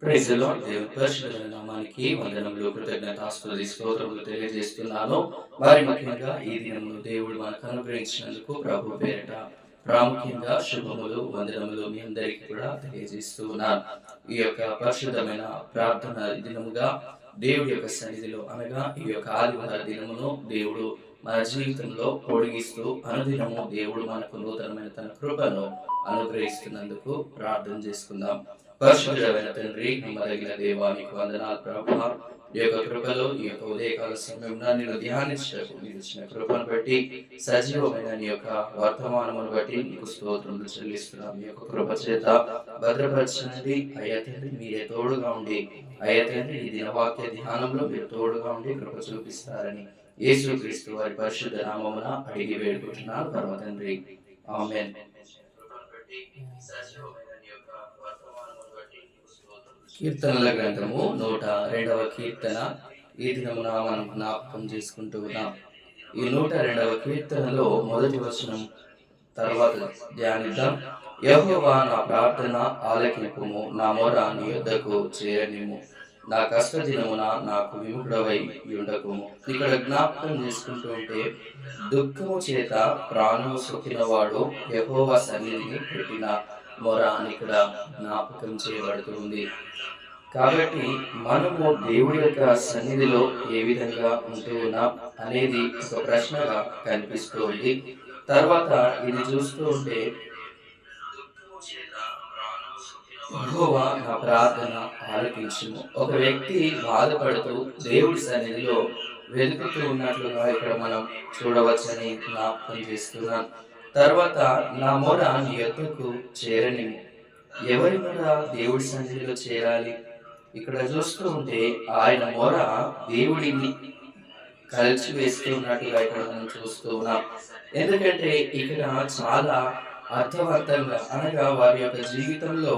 Praise the lord. దేవుని పరిశుద్ధమైన నామానికి వందనములు, కృతజ్ఞతాస్తుతి, స్తోత్రములు తెలియజేస్తున్నాను. మరి ముఖ్యంగా ఈ దినమును దేవుడు మనకు అనుగ్రహించినందుకు ప్రభు పేరిట ప్రాముఖ్యంగా శుభములు, వందనములు మీ అందరికీ కూడా తెలియజేస్తూ ఉన్నాను. ఈ యొక్క పరిశుద్ధమైన ప్రార్థన దినముగా దేవుడి యొక్క సన్నిధిలో అనగా ఈ యొక్క ఆదివార దినమును దేవుడు మన జీవితంలో పొడిగిస్తూ అనుదినము దేవుడు మనకు నూతనమైన తన కృపను అనుగ్రహిస్తున్నందుకు ప్రార్థన చేసుకుందాం. పరిశుద్ధమైన తండ్రి, నమ్మదగిన దేవానికి వందనాలు ప్రభువా. ఈ యొక్క కృపలో ఈ యొక్క ఉదయకాల సమయంలో నేను ధ్యానించటకు మీరు ఇచ్చిన కృపను బట్టి, సజీవమైన నీ యొక్క వర్తమానమును బట్టి నీకు స్తోత్రములు చెల్లిస్తున్నాం. మీ యొక్క కృప చేత భద్రపరచండి అయ్యా తండ్రి. మీరే తోడుగా ఉండి అయ్యా తండ్రి ఈ దినవాక్య ధ్యానంలో మీరు తోడుగా ఉండి కృప చూపిస్తారని యేసుక్రీస్తు వారి పరిశుద్ధ నామమున అడిగి వేడుకుంటున్నాను పరమ తండ్రి. ఆమేన్. కీర్తనల గ్రంథము 102వ కీర్తన ఈ దినమున మనం జ్ఞాపకం చేసుకుంటూ ఉన్నాం. ఈ 102వ కీర్తనలో మొదటి వచనం తర్వాత ధ్యానిద్దాం. యెహోవా నా ప్రార్థన ఆలకింపుము, నా మొర నీ యొద్దకు చేరనిమ్ము, నా కష్ట దినమున నాకు విముఖుడవై ఉండకుము. ఇక్కడ జ్ఞాపకం చేసుకుంటూ ఉంటే దుఃఖము చేత ప్రాణము సొక్కినవాడు యెహోవా సన్నిధిని పెట్టిన మొర అని ఇక్కడ జ్ఞాపకం చేయబడుతుంది. కాబట్టి మనము దేవుడి యొక్క సన్నిధిలో ఏ విధంగా ఉంటూ ఉన్నాం అనేది ఒక ప్రశ్నగా కనిపిస్తూ ఉంది. తర్వాత ఇది చూస్తూ ఉంటే యెహోవా నా ప్రార్థన ఆలకించుము. ఒక వ్యక్తి బాధపడుతూ దేవుడి సన్నిధిలో వెతుకుతూ ఉన్నట్లుగా ఇక్కడ మనం చూడవచ్చని జ్ఞాపకం చేస్తున్నాం. తర్వాత నా మొర నీ యొద్దకు చేరనిమ్ము. ఎవరి మొర దేవుడి సన్నిధిలో చేరాలి? ఇక్కడ చూస్తూ ఉంటే ఆయన మొర దేవుడిని కలిసి వేస్తున్నట్టుగా ఇక్కడ మనం చూస్తూ ఉన్నాం. ఎందుకంటే ఇక్కడ చాలా అర్థవంతంగా అనగా వారి యొక్క జీవితంలో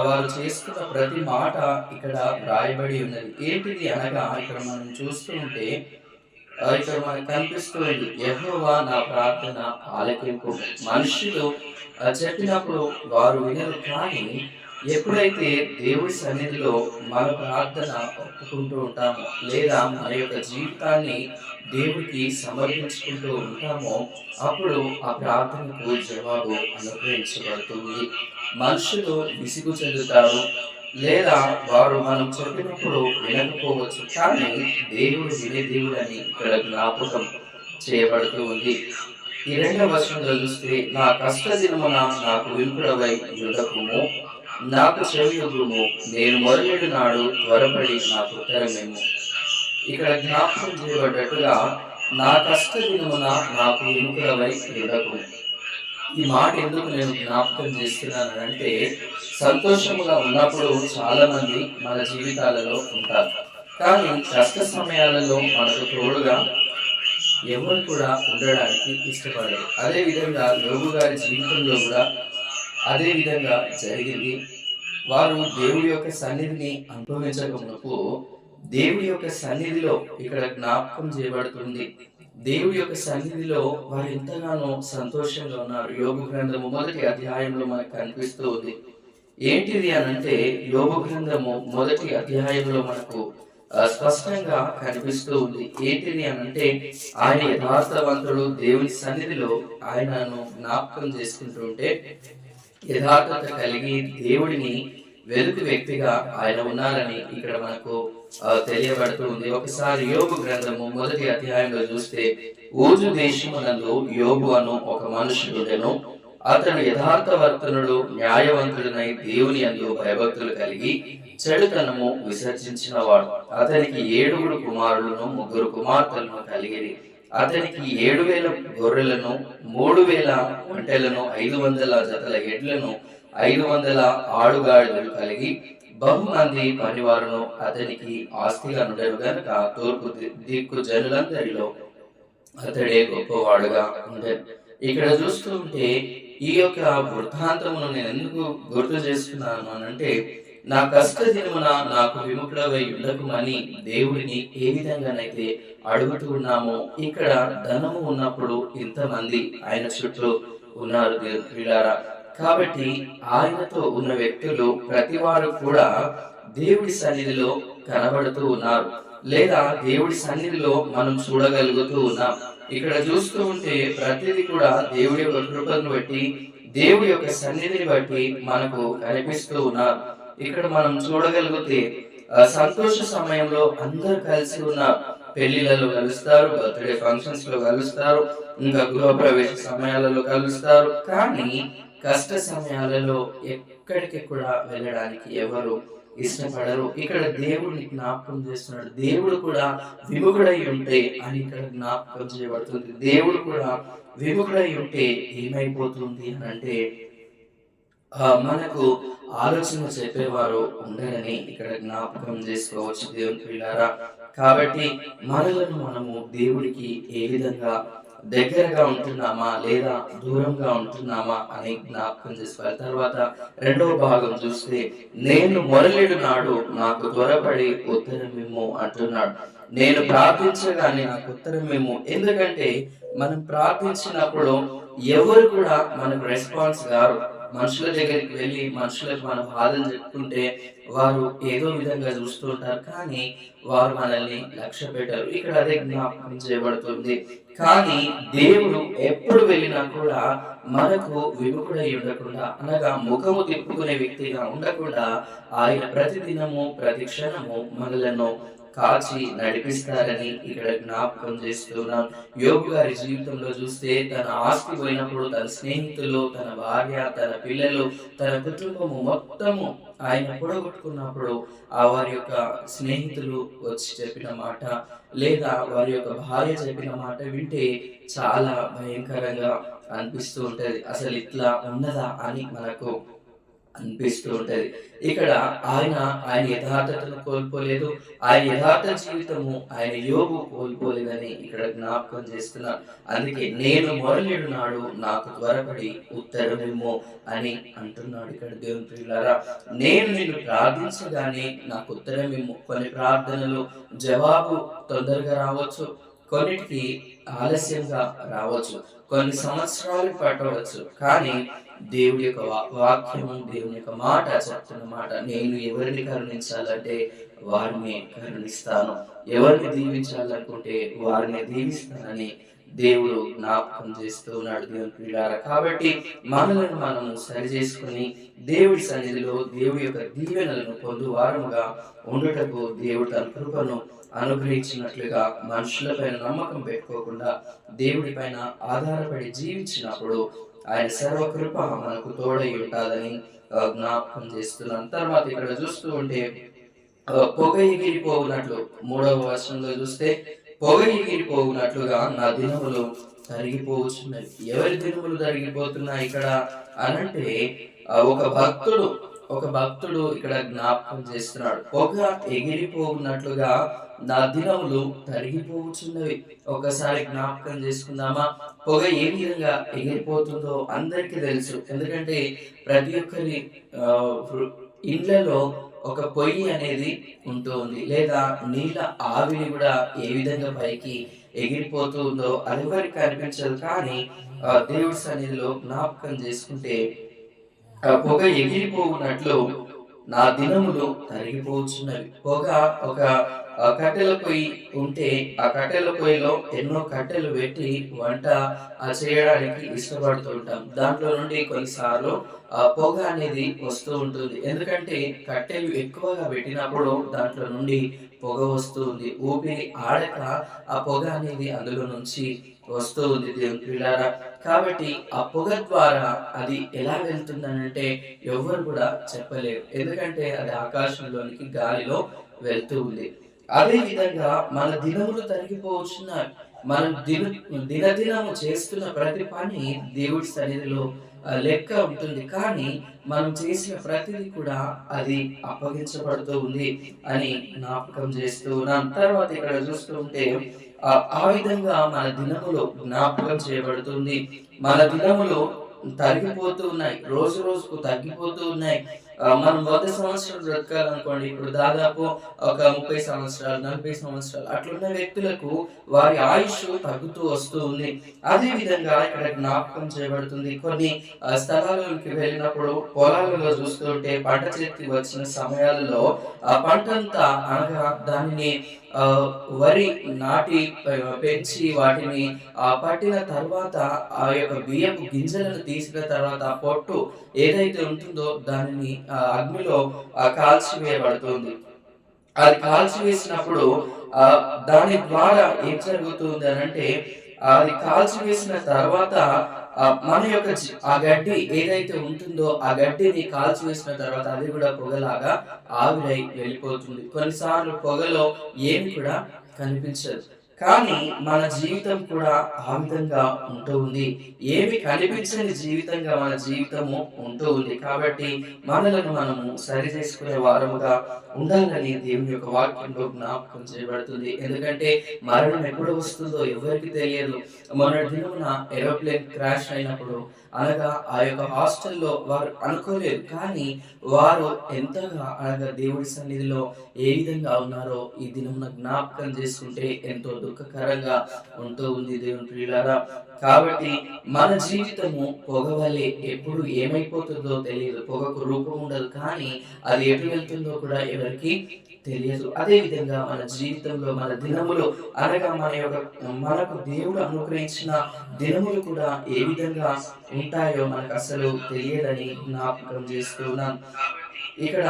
వారు చేస్తున్న ప్రతి మాట ఇక్కడ రాయబడి ఉన్నది. ఏంటిది అనగా ఇక్కడ మనం చూస్తూ ఉంటే ఇక్కడ మనకు కనిపిస్తుంది యెహోవా నా ప్రార్థన ఆలకింపు. మనుషులు చెప్పినప్పుడు వారు వినరు, కానీ ఎప్పుడైతే దేవుడి సన్నిధిలో మన ప్రార్థన ఒప్పుకుంటూ ఉంటామో లేదా మన యొక్క జీవితాన్ని దేవుడికి సమర్పించుకుంటూ ఉంటామో అప్పుడు ఆ ప్రార్థనకు జవాబు అనుగ్రహించబడుతుంది. మనుషులు విసుగు చెందుతారు లేదా వారు మనం చెప్పినప్పుడు వినకపోవచ్చు, కానీ దేవుడు వినే దేవుడు అని ఇక్కడ జ్ఞాపకం చేయబడుతూ ఉంది. ఈ రెండవ వచనంలో చూస్తే నా కష్ట దినమున నాకు విముఖుడవై ఉండకుము, నాకు చెవియొగ్గుము, నేను మొరలేడు నాడు త్వరపడి నాకు ఉత్తరమేమో. ఇక్కడ జ్ఞాపకం చేయబడ్డట్టుగా నా కష్ట దినమున నాకు విముఖుడవై ఉండకుము. ఈ మాట ఎందుకు నేను జ్ఞాపకం చేస్తున్నాను అంటే, సంతోషముగా ఉన్నప్పుడు చాలా మంది మన జీవితాలలో ఉంటారు, కానీ కష్ట సమయాలలో మనకు తోడుగా ఎవరు కూడా ఉండడానికి ఇష్టపడరు. అదే విధంగా యోగు గారి జీవితంలో కూడా అదే విధంగా జరిగింది. వారు దేవుడి యొక్క సన్నిధిని అనుభవించకమునకు దేవుడి యొక్క సన్నిధిలో ఇక్కడ జ్ఞాపకం చేయబడుతుంది. దేవుడి యొక్క సన్నిధిలో వారు ఎంతగానో సంతోషంగా ఉన్నారు. యోగు గ్రంథము మొదటి అధ్యాయంలో మనకు కనిపిస్తూ ఉంది. ఏంటిది అనంటే యోగు గ్రంథము మొదటి అధ్యాయంలో మనకు స్పష్టంగా కనిపిస్తూ ఉంది. ఏంటిది అనంటే ఆయన యథార్థవంతుడు. దేవుని సన్నిధిలో ఆయనను జ్ఞాపకం చేసుకుంటూ ఉంటే యథార్థత కలిగి దేవుడిని వెలుగు వ్యక్తిగా ఆయన ఉన్నారని ఇక్కడ మనకు తెలియబడుతుంది. ఒకసారి యోగు గ్రంథము మొదటి అధ్యాయంలో చూస్తే, ఊజు దేశమునందు యోగు అను ఒక మనుషుడును. అతడు యథార్థవర్తనుడు, న్యాయవంతుడనై దేవుని యందు భయభక్తులు కలిగి చెడుతనము విసర్జించినవాడు. అతనికి 7 కుమారులను 3 కుమార్తెలను కలిగిరి. అతనికి 7,000 గొర్రెలను, 3,000 ఒంటెలను, 500 జతల ఎడ్లను, 500 ఆడుగాడిదలు కలిగి బహుమంది పనివారును అతనికి ఆస్తిగా నుండెను గనుక తూర్పు దిక్కు జనులందరిలో అతడే గొప్పవాడుగా ఉండెను. ఇక్కడ చూస్తూ ఉంటే ఈ యొక్క వృత్తాంతమును నేను ఎందుకు గుర్తు చేస్తున్నాను అనంటే, నా కష్ట దినమున నాకు విముఖుడవై ఉండకుమని దేవుడిని ఏ విధంగానైతే అడుగుతూ ఉన్నామో, ఇక్కడ ధనము ఉన్నప్పుడు ఇంతమంది ఆయన చుట్టూ ఉన్నారు వీళ్ళారా. కాబట్టి ఆయనతో ఉన్న వ్యక్తులు ప్రతి వారు కూడా దేవుడి సన్నిధిలో కనబడుతూ ఉన్నారు. లేదా దేవుడి సన్నిధిలో మనం చూడగలుగుతూ ఉన్నాం. ఇక్కడ చూస్తూ ఉంటే ప్రతిది కూడా దేవుడి యొక్క కృపను బట్టి, దేవుడి యొక్క సన్నిధిని బట్టి మనకు కనిపిస్తూ ఉన్నారు. ఇక్కడ మనం చూడగలిగితే సంతోష సమయంలో అందరూ కలిసి ఉన్నారు. పెళ్లిలలో కలుస్తారు, బర్త్‌డే ఫంక్షన్స్‌లో కలుస్తారు, ఇంకా గృహప్రవేశ సమయాలలో కలుస్తారు. కానీ కష్ట సమయాలలో ఎక్కడికి కూడా వెళ్ళడానికి ఎవరు ఇష్టపడరు. ఇక్కడ దేవుడిని జ్ఞాపకం చేస్తున్నాడు. దేవుడు కూడా విముఖుడై ఉంటే అని ఇక్కడ జ్ఞాపకం చేయబడుతుంది. దేవుడు కూడా విముఖుడై ఉంటే ఏమైపోతుంది అనంటే మనకు ఆలోచన చెప్పేవారు ఉండరని ఇక్కడ జ్ఞాపకం చేసుకోవచ్చు దేవుని పిల్లారా. కాబట్టి మనలను మనము దేవుడికి ఏ విధంగా దగ్గరగా ఉంటున్నామా లేదా దూరంగా ఉంటున్నామా అని జ్ఞాపకం చేసుకోవాలి. తర్వాత రెండవ భాగం చూస్తే నేను మొరలిడు నాడు నాకు త్వరపడి ఉత్తరమిమ్ము అంటున్నాడు. నేను ప్రార్థించగానే నాకు ఉత్తరమిమ్ము. ఎందుకంటే మనం ప్రార్థించినప్పుడు ఎవరు కూడా మనకు రెస్పాన్స్ గారు. మనుషుల దగ్గరికి వెళ్ళి మనుషులకు మన బాధలు చెప్పుకుంటే వారు ఏదో విధంగా చూస్తూ ఉంటారు, కానీ వారు మనల్ని లక్ష్య పెట్టారు. ఇక్కడ అదే జ్ఞాపకం చేయబడుతుంది. కానీ దేవుడు ఎప్పుడు వెళ్ళినా కూడా మనకు విముఖుడై ఉండకుండా, అనగా ముఖము తిప్పుకునే వ్యక్తిగా ఉండకుండా ఆయన ప్రతి దినము ప్రతి క్షణము మనలను కాచి నడిపిస్తారని ఇక్కడ జ్ఞాపకం చేస్తున్నాం. యోబు గారి జీవితంలో చూస్తే తన ఆస్తి పోయినప్పుడు తన స్నేహితులు, తన భార్య, తన పిల్లలు, తన కుటుంబము మొత్తము ఆయన పొడగొట్టుకున్నప్పుడు ఆ వారి యొక్క స్నేహితులు వచ్చి చెప్పిన మాట లేదా వారి యొక్క భార్య చెప్పిన మాట వింటే చాలా భయంకరంగా అనిపిస్తూ ఉంటది. అసలు ఇట్లా ఉన్నదా అని మనకు అనిపిస్తూ ఉంటది. ఇక్కడ ఆయన యథార్థతను కోల్పోలేదు. ఆయన యథార్థ జీవితము ఆయన యోబు కోల్పోలేదని ఇక్కడ జ్ఞాపకం చేస్తున్నారు. అందుకే నేను మొరలిడు నాడు నాకు త్వరపడి ఉత్తరమిమ్ము అని అంటున్నాడు ఇక్కడ దేవుని ప్రియులారా. నేను నిన్ను ప్రార్థించగానే నాకు ఉత్తరమిమ్ము. కొన్ని ప్రార్థనలు జవాబు తొందరగా రావచ్చు, కొన్నిటికి ఆలస్యంగా రావచ్చు, కొన్ని సంవత్సరాలు పట్టవచ్చు. కానీ దేవుడి యొక్క వాక్యము, దేవుని యొక్క మాట చెప్తున్న మాట, నేను ఎవరిని కరుణించాలంటే వారిని కరుణిస్తాను, ఎవరిని దీవించాలనుకుంటే వారిని దీవిస్తానని దేవుడు జ్ఞాపకం చేస్తూ ఉన్నాడు దేవుని ప్రియులారా. కాబట్టి మనలను మనము సరి చేసుకుని దేవుడి సన్నిధిలో దేవుడి యొక్క దీవెనలను పొందువారముగా ఉండుటకు దేవుడు తన కృపను అనుగ్రహించినట్లుగా మనుషులపైన నమ్మకం పెట్టుకోకుండా దేవుడి పైన ఆధారపడి జీవించినప్పుడు ఆయన సర్వకృప మనకు తోడై ఉంటాదని జ్ఞాపకం చేస్తున్నాను. తర్వాత ఇక్కడ చూస్తూ ఉంటే పొగ ఎగిరిపోవునట్లు 3వ వచనంలో చూస్తే పొగ ఎగిరిపోవునట్లుగా నా దినములు తరిగిపోవచ్చున్నవి. ఎవరి దినములు తరిగిపోతున్నాయి ఇక్కడ అనంటే ఒక భక్తుడు ఇక్కడ జ్ఞాపకం చేస్తున్నాడు. పొగ ఎగిరిపోవునట్లుగా నా దినములు తరిగిపోవచ్చున్నవి. ఒకసారి జ్ఞాపకం చేసుకుందామా? పొగ ఏ విధంగా ఎగిరిపోతుందో అందరికీ తెలుసు. ఎందుకంటే ప్రతి ఒక్కరి ఇండ్లలో ఒక పొయ్యి అనేది ఉంటుంది, లేదా నీళ్ళ ఆవిరి కూడా ఏ విధంగా పైకి ఎగిరిపోతూ ఉందో అది ఎవరికి కనిపించదు. కానీ దేవుడి సన్నిధిలో జ్ఞాపకం చేసుకుంటే పొగ ఎగిరిపోవునట్లు నా దినములు తరిగిపోవచ్చున్నవి. పొగ ఒక కట్టెల పొయ్యి ఉంటే ఆ కట్టెల పొయ్యిలో ఎన్నో కట్టెలు పెట్టి వంట చేయడానికి ఇష్టపడుతూ ఉంటాం. దాంట్లో నుండి కొన్నిసార్లు పొగ అనేది వస్తూ ఉంటుంది. ఎందుకంటే కట్టెలు ఎక్కువగా పెట్టినప్పుడు దాంట్లో నుండి పొగ వస్తూ ఉంది. ఊపిరి ఆడక ఆ పొగ అనేది అందులో నుంచి వస్తూ ఉంది దేవుని పిల్లారా. కాబట్టి ఆ పొగ ద్వారా అది ఎలా వెళ్తుందనంటే ఎవరు కూడా చెప్పలేరు. ఎందుకంటే అది ఆకాశంలోనికి గాలిలో వెళ్తూ ఉంది. అదే విధంగా మన దినములు తరిగిపోవచ్చున్నాయి. మనం దినదినము చేస్తున్న ప్రతి పని దేవుడి సన్నిధిలో లెక్క ఉంటుంది. కానీ మనం చేసిన ప్రతిదీ కూడా అది అప్పగించబడుతూ ఉంది అని జ్ఞాపకం చేస్తూ ఉన్నాం. తర్వాత ఇక్కడ చూస్తూ ఉంటే ఆ విధంగా మన దినములు జ్ఞాపకం చేయబడుతుంది. మన దినములు తరిగిపోతూ ఉన్నాయి, రోజు రోజుకు తగ్గిపోతూ ఉన్నాయి. మనం 100 సంవత్సరాలు బ్రతకాలనుకోండి, ఇప్పుడు దాదాపు ఒక 30 సంవత్సరాలు, 40 సంవత్సరాలు అట్లున్న వ్యక్తులకు వారి ఆయుష్ తగ్గుతూ వస్తూ ఉంది. అదే విధంగా ఇక్కడ జ్ఞాపకం చేయబడుతుంది. కొన్ని స్థలాలలోకి వెళ్ళినప్పుడు పొలాలలో చూస్తుంటే పంట చేతికి వచ్చిన సమయాలలో ఆ పంటంతా అనగా దానిని వరి నాటి పెంచి వాటిని పట్టిన తర్వాత ఆ యొక్క బియ్యపు గింజలను తీసిన తర్వాత ఆ పొట్టు ఏదైతే ఉంటుందో దానిని అగ్నిలో కాల్చివేయబడుతుంది. అది కాల్చివేసినప్పుడు దాని ద్వారా ఏం జరుగుతుంది అనంటే, అది కాల్చివేసిన తర్వాత మన యొక్క ఆ గడ్డి ఏదైతే ఉంటుందో ఆ గడ్డిని కాల్చివేసిన తర్వాత అది కూడా పొగలాగా ఆవిరై వెళ్ళిపోతుంది. కొన్నిసార్లు పొగలో ఏమి కూడా కనిపించదు. కానీ మన జీవితం కూడా ఆ విధంగా ఉంటూ ఉంది. ఏమి కనిపించని జీవితంగా మన జీవితము ఉంటూ ఉంది. కాబట్టి మనలను మనము సరి చేసుకునే వారముగా ఉండాలని దేవుని యొక్క వాక్యంలో జ్ఞాపకం చేయబడుతుంది. ఎందుకంటే మరణం ఎప్పుడు వస్తుందో ఎవరికి తెలియదు. మొన్నటి దినమున ఏరోప్లేన్ క్రాష్ అయినప్పుడు అనగా ఆ యొక్క హాస్టల్లో వారు అనుకోలేదు. కానీ వారు ఎంతగా అనగా దేవుడి సన్నిధిలో ఏ విధంగా ఉన్నారో ఈ దినమున జ్ఞాపకం చేసుకుంటే ఎంతో దుఃఖకరంగా ఉంటూ ఉంది దేవుని ప్రియులారా. కాబట్టి మన జీవితము పొగవలే ఎప్పుడు ఏమైపోతుందో తెలియదు. పొగకు రూపం ఉండదు, కానీ అది ఎటు వెళ్తుందో కూడా ఎవరికి తెలియదు. అదే విధంగా మన జీవితంలో మన దినములు అనగా మనకు దేవుడు అనుగ్రహించిన దినములు కూడా ఏ విధంగా ఉంటాయో మనకు అసలు తెలియదని జ్ఞాపకం చేస్తున్నాం. ఇక్కడ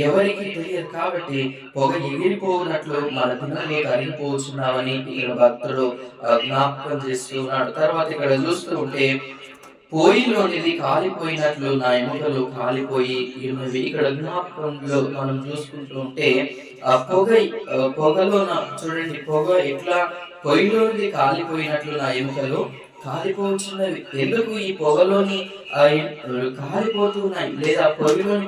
ఎవరికి తెలియదు. కాబట్టి పొగ ఎగిరిపోనట్లు మన దినములు కరిగిపోతున్నామని ఇక్కడ భక్తుడు జ్ఞాపకం చేస్తున్నాడు. తర్వాత ఇక్కడ చూస్తూ ఉంటే పోయిలోనిది కాలిపోయినట్లు నా ఎముకలు కాలిపోయి ఉన్నవి. ఇక్కడ జ్ఞాపకంలో మనం చూసుకుంటూ ఉంటే ఆ పొగలోన చూడండి, పొగ ఎట్లా పొయ్యిలోనిది కాలిపోయినట్లు నా ఎముకలు కాలిపోతున్నవి. ఎందుకు ఈ పొగలోని కాలిపోతున్నాయి లేదా పొయ్యిలోని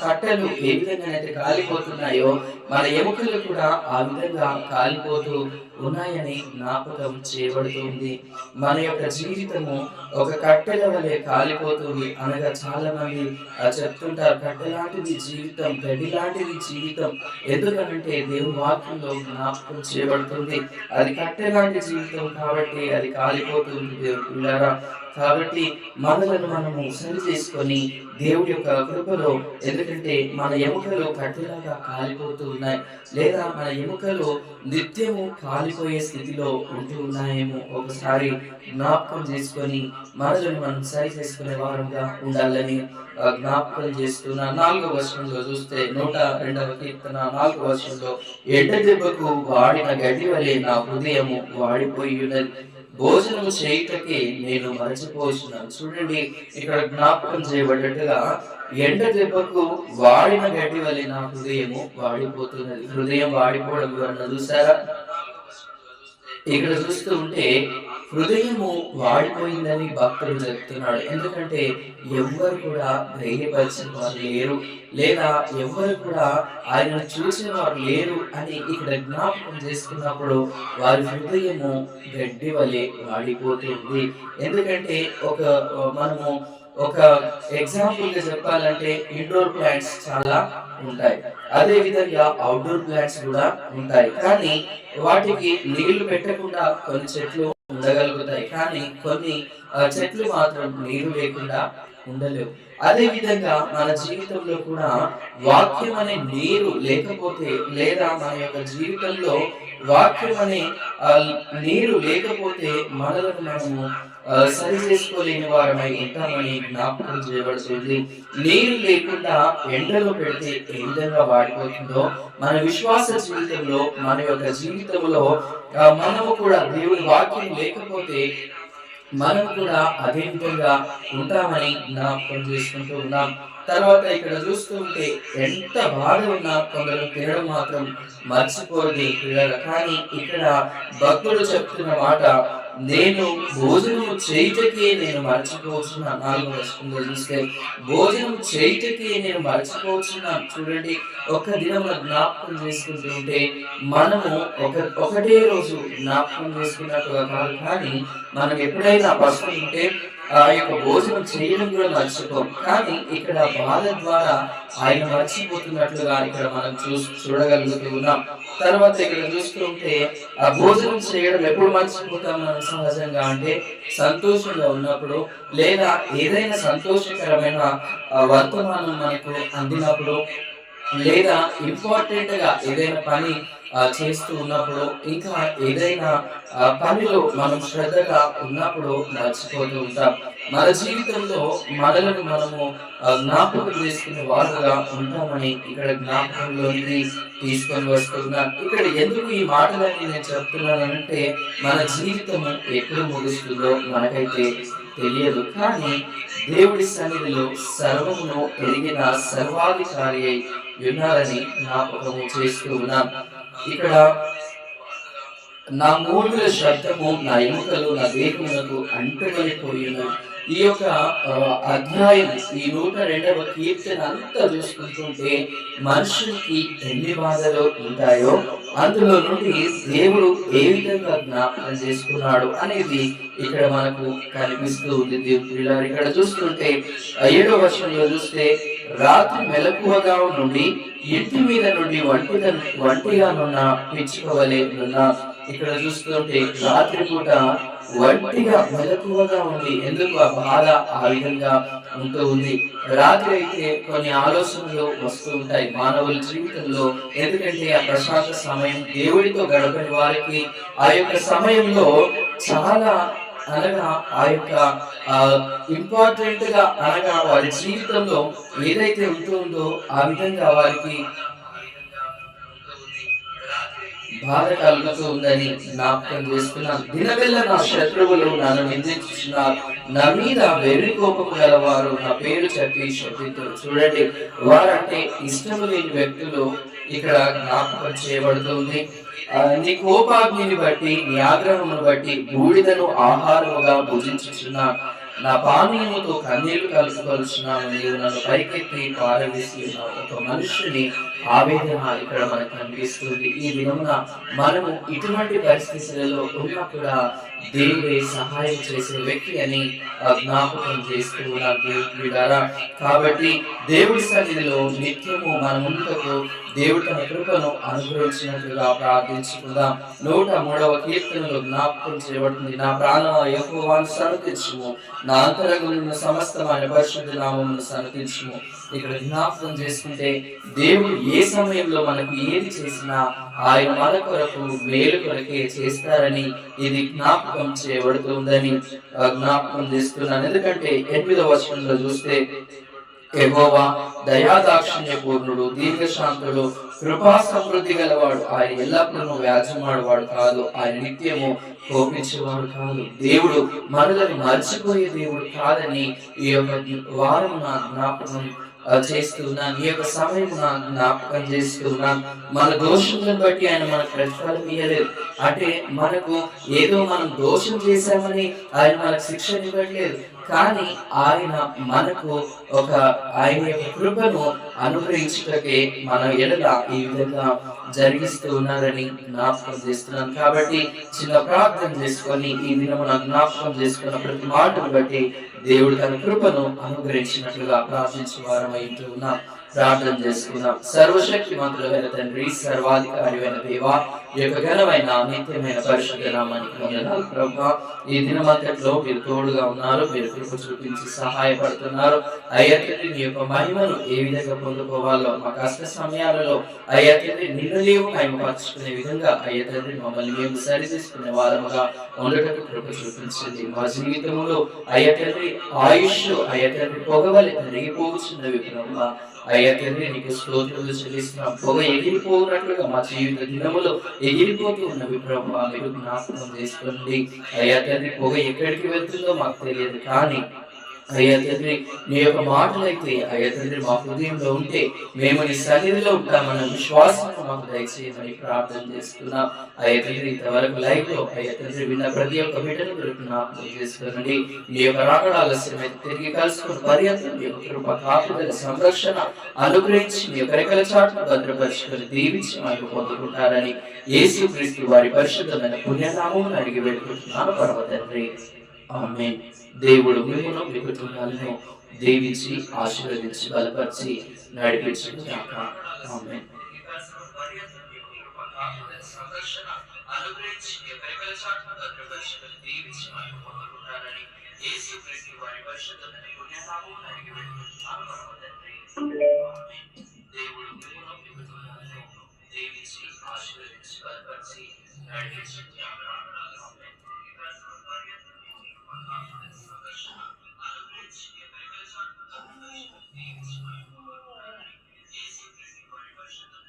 కట్టెలు ఏ విధంగానైతే కాలిపోతున్నాయో మన ఎముకలు కూడా ఆ విధంగా కాలిపోతూ ఉన్నాయని జ్ఞాపకం చేయబడుతుంది. మన యొక్క జీవితము ఒక కట్టెల వలె కాలిపోతుంది. అనగా చాలా మంది చెప్తుంటారు కట్టె లాంటిది జీవితం, గడ్డి లాంటిది జీవితం. ఎందుకనంటే దేవుని వాక్యంలో జ్ఞాపకం చేయబడుతుంది అది కట్టె లాంటి జీవితం కాబట్టి అది కాలిపోతుంది దేవుని పిల్లరా. కాబట్టి మనలను మనము సరి చేసుకొని దేవుడి యొక్క కృపలో, ఎందుకంటే మన ఎముకలు కట్టెలాగా కాలిపోతూ ఉన్నాయి లేదా మన ఎముకలు నిత్యము కాలిపోయే స్థితిలో ఉంటూ ఉన్నాయేమో ఒకసారి జ్ఞాపకం చేసుకొని మనలను మనం సరి చేసుకునే వారంగా ఉండాలని జ్ఞాపకం చేస్తున్న 4వ వచనంలో చూస్తే 102వ కీర్తన 4వ వచనంలో ఎండ దెబ్బకు వాడిన గడ్డి వలె నా హృదయము వాడిపోయి ఉన్నది, భోజనం చేయుటకే నేను మరచిపోతున్నాను. చూడండి, ఇక్కడ జ్ఞాపకం చేయబడ్డట్టుగా ఎండ దెబ్బకు వాడిన గడ్డి వలె నా హృదయము వాడిపోతున్నది. హృదయం వాడిపోవడం అన్న చూసారా? ఇక్కడ చూస్తూ ఉంటే హృదయము వాడిపోయిందని భక్తుడు చెప్తున్నాడు. ఎందుకంటే ఎవ్వరు కూడా ధైర్యపరిచిన వారు లేరు లేదా ఎవ్వరు కూడా ఆయనను చూసిన వారు లేరు అని ఇక్కడ జ్ఞాపకం చేసుకున్నప్పుడు వారి హృదయము గడ్డి వలె వాడిపోతుంది. ఎందుకంటే మనము ఒక ఎగ్జాంపుల్ గా చెప్పాలంటే ఇండోర్ ప్లాంట్స్ చాలా ఉంటాయి, అదే విధంగా అవుట్డోర్ ప్లాంట్స్ కూడా ఉంటాయి. కానీ వాటికి నీళ్లు పెట్టకుండా కొన్ని చెట్లు ఉండగలుగుతాయి, కానీ కొన్ని చెట్లు మాత్రం నీరు లేకుండా ఉండలేవు. అదే విధంగా మన జీవితంలో కూడా వాక్యం అనే నీరు లేకపోతే లేదా మన యొక్క జీవితంలో వాక్యం అనే నీరు లేకపోతే మనలను మనము సరి చేసుకోలేని వారమై ఉంటామని జ్ఞాపకం చేయబడుతుంది. నీరు లేకుండా ఎండలో పెడితే ఏ విధంగా వాడిపోతుందో మన విశ్వాస జీవితంలో మన యొక్క జీవితంలో మనము కూడా దేవుని వాక్యం లేకపోతే మనం కూడా అదే విధంగా ఉంటామని జ్ఞాపకం చేసుకుంటూ ఉన్నాం. తర్వాత ఇక్కడ చూస్తూ ఉంటే ఎంత బాధ ఉన్నా కొందరు తినడం మాత్రం మర్చిపోయింది. కానీ ఇక్కడ భక్తుడు చెప్తున్న మాట, నేను భోజనం చేయుటకే నేను మర్చిపోతున్నాను. 4వ వచనంలో చూస్తే భోజనం చేయుటకే నేను మర్చిపోతున్నాను. చూడండి, ఒక దినం జ్ఞాపకం చేసుకుంటూ ఉంటే మనము ఒకటే రోజు జ్ఞాపకం చేసుకున్నట్టుగా కాదు, కానీ మనం ఎప్పుడైనా పసుపు ఉంటే ఆ యొక్క భోజనం చేయడం కూడా మర్చిపోం. కానీ ఇక్కడ బాధ ద్వారా ఆయన మర్చిపోతున్నట్లుగా ఇక్కడ మనం చూడగలుగుతూ ఉన్నాం. తర్వాత ఇక్కడ చూస్తుంటే ఆ భోజనం చేయడం ఎప్పుడు మర్చిపోతాం మనం సహజంగా అంటే సంతోషంగా ఉన్నప్పుడు, లేదా ఏదైనా సంతోషకరమైన వర్తమానం మనకు అందినప్పుడు, లేదా ఇంపార్టెంట్ గా ఏదైనా పని చేస్తూ ఉన్నప్పుడు, ఇంకా ఏదైనా పనిలో మనం శ్రద్ధగా ఉన్నప్పుడు మర్చిపోతూ ఉంటాం. మన జీవితంలో మనలను మనము జ్ఞాపకం చేసుకునే వారుగా ఉంటామని ఇక్కడ జ్ఞాపకంలోకి తీసుకొని వస్తున్నాను. ఇక్కడ ఎందుకు ఈ మాటలన్నీ నేను చెప్తున్నానంటే మన జీవితం ఎప్పుడు ముగుస్తుందో మనకైతే తెలియదు. కానీ దేవుడి సన్నిధిలో సర్వమును ఎరిగిన సర్వాధికారి అయి ఉన్నారని జ్ఞాపకము చేస్తూ ఉన్నాం. ఇక్కడ నా మూడుల శబ్దము నా ఎముకలు నా దేహమునకు అంటుబడిపోయిన ఈ యొక్క అధ్యాయం, ఈ 102వ కీర్తన అంతా చూసుకుంటుంటే మనుషునికి ఎన్ని బాధలు ఉంటాయో అందులో నుండి దేవుడు ఏ విధంగా జ్ఞాపకం చేసుకున్నాడు అనేది ఇక్కడ మనకు కనిపిస్తూ ఉంది. దేవుడు ఇక్కడ చూస్తుంటే 7వ వచనంలో చూస్తే రాత్రి మెలకువగా నుండి ఇంటి మీద నుండి వంటిగానున్న పిచ్చుకోవలే నున్నా. ఇక్కడ చూస్తుంటే రాత్రి పూట వంటిగా మెలకువగా ఉంది. ఎందుకు ఆ బాధ ఆ విధంగా ఉంటూ ఉంది. రాత్రి అయితే కొన్ని ఆలోచనలు వస్తూ ఉంటాయి మానవుల జీవితంలో. ఎందుకంటే ఆ ప్రశాంత సమయం దేవుడితో గడపని వారికి ఆ యొక్క సమయంలో చాలా అనగా ఆ యొక్క ఇంపార్టెంట్ గా అనగా వారి జీవితంలో ఏదైతే ఉంటుందో ఆ విధంగా వారికి బాధ కలుగుతూ ఉందని జ్ఞాపకం చేస్తున్నాను. దినవెల్ల నా శత్రువులు నన్ను నిందించుతున్నారు, నా మీద వెర్రి కోపము గలవారు నా పేరు చెప్పి శపితులు. చూడండి, వారంటే ఇష్టము లేని వ్యక్తులు ఇక్కడ జ్ఞాపకం చేయబడుతుంది. నీ కోపాగ్నిని బట్టి నీ ఆగ్రహమును బట్టి బూడిదను ఆహారముగా భుజించుచున్నా, నా పానీయముతో కన్నీళ్లు కలుసుకొలుచున్నాను, నీవు నన్ను పైకెత్తి పారవేసి ఉన్నావు. ఒక మనుషుని ఆవేదన ఇక్కడ మనకు కనిపిస్తుంది. ఈ దినమున మనము ఇటువంటి పరిస్థితులలో ఉన్నా కూడా దేవుడే సహాయం చేసే వ్యక్తి అని జ్ఞాపకం చేస్తూ ఉన్నాం దేవుడి ద్వారా. కాబట్టి దేవుడి సన్నిధిలో నిత్యము మన ముందుకు దేవుడి తన కృపను అనుగ్రహించినట్లుగా ప్రార్థించుకుందాం. 103వ కీర్తనలో జ్ఞాపకం చేయబడుతుంది, నా ప్రాణమా యెహోవాను సన్నుతించుము, నా అంతరంగమున సమస్తమైన పరిశుద్ధ నామమును సన్నుతించుము. ఇక్కడ జ్ఞాపకం చేసుకుంటే దేవుడు ఏ సమయంలో మనకు ఏది చేసినా ఆయన మన కొరకు మేలు కొరకే చేస్తారని ఇది జ్ఞాపకం చేయబడుతుందని జ్ఞాపకం చేస్తున్నాను. ఎందుకంటే 8వ వచనంలో చూస్తే యెహోవా దయాదాక్షిణ్య పూర్ణుడు, దీర్ఘశాంతుడు, కృపా సమృద్ధి గలవాడు, ఆయన ఎల్లప్పుడూ వ్యాజ్యమాడువాడు కాదు, ఆయన నిత్యము కోపించేవాడు కాదు. దేవుడు మనల్ని మర్చిపోయే దేవుడు కాదని ఈ యొక్క వారం నా జ్ఞాపకం చేస్తున్నాను. ఈ యొక్క సమయం జ్ఞాపకం చేస్తున్నాను. మన దోషులను బట్టి ఆయన మనకు ప్రతిఫలం ఇవ్వలేదు. అంటే మనకు ఏదో మనం దోషం చేశామని ఆయన మనకు శిక్షణ ఇవ్వట్లేదు. కానీ ఆయన మనకు ఆయన యొక్క కృపను అనుగ్రహించుటకే మన ఎడల ఈ విధంగా జరిగిస్తూ ఉన్నారని జ్ఞాపకం చేస్తున్నాను. కాబట్టి చిన్న ప్రార్థన చేసుకొని ఈ దినమున జ్ఞాపకం చేసుకున్న ప్రతి మాటను బట్టి దేవుడు తన కృపను అనుగ్రహించినట్లుగా ప్రార్థించే వారమై ఉన్నాం. ప్రార్థన చేసుకుందాం. సర్వశక్తి మంత్రులైన తండ్రి, సర్వాధికారి అయిన దేవా, ఈ యొక్క ఘనమైన నిత్యమైన పరిశుద్ధ నామానికి వందనాలు ప్రభువా. ఈ దినమంతట్లో మీరు తోడుగా ఉన్నారు, మీరు కృప చూపించి సహాయపడుతున్నారు. అయ్యా తండ్రి, నీ యొక్క మహిమను ఏ విధంగా పొందుకోవాలో మా కష్ట సమయాలలో అయ్యా తండ్రి నిన్ను నీవు మహిమపరుచుకునే విధంగా అయ్యా తండ్రి మమ్మల్ని మేము సరిచేసుకునే వారముగా ఉండటకు కృప చూపించింది. మా జీవితంలో అయ్యా తండ్రి ఆయుష్ అయ్యా తండ్రి పొగవలి తరిగిపోతున్నవి ప్రభువా. అయ్యా తండ్రి నీకు స్తోత్రాలు చెల్లిస్తున్నాం. పొగ ఎగిరిపోయినట్లుగా మా జీవిత దినములో ఎగిరిపోతూ ఉన్నవి ప్రభువా, మీరు జ్ఞాపకం చేసుకోండి. అయ్యా తండ్రి పొగ ఎక్కడికి వెళ్తుందో మాకు తెలియదు, కానీ అయ్యా తండ్రి నీ యొక్క మాటలైతే అయ్యా తండ్రి మా హృదయంలో ఉంటే మేము నీ సన్నిధిలో ఉంటామన్న విశ్వాసం మాకు దయచేయమని ప్రార్థన చేస్తున్నాం. అయ్యా తండ్రి ఇంతవరకు లైవ్ లో అయ్యా తండ్రి విన్న ప్రతి ఒక్క బిడ్డను జ్ఞాపకం చేసుకోండి. నీ యొక్క రాకడ ఆలస్యమైతే తిరిగి కలుసుకుని పర్యంతం నీ యొక్క కృప కాపుదల సంరక్షణ అనుగ్రహించి నీ యొక్క రెక్కల చాటును భద్రపరుచుకొని దీవించి మాకు పొందుకుంటారని యేసుక్రీస్తు వారి పరిశుద్ధమైన పుణ్యనామమును అడిగి వేడుకుంటున్నాను పరమ తండ్రి. ఆమేన్. దేవుడు మిమ్మును మీ కుటుంబాలను దీవించి ఆశీర్వదించి బలపరిచి నడిపించును గాక. ఆమేన్. సంఘర్షణ అనుగ్రహించి ఎక్కడికల చాటున భద్రపరిచి దీవించి మనకు పొందుకుంటారని యేసుక్రీస్తు వారి పరిశుద్ధమైన పుణ్యనామమున అడిగి వేడుకుంటున్నాను పరమ తండ్రి. ఆమేన్. దేవుడు మిమ్మును మీ కుటుంబాలను దీవించి ఆశీర్వదించి బలపరిచి నడిపించును గాక. ఆమేన్. సంఘర్షణ అనుగ్రహించి ఎక్కడికల చాటున భద్రపరిచి దీవించి మనకు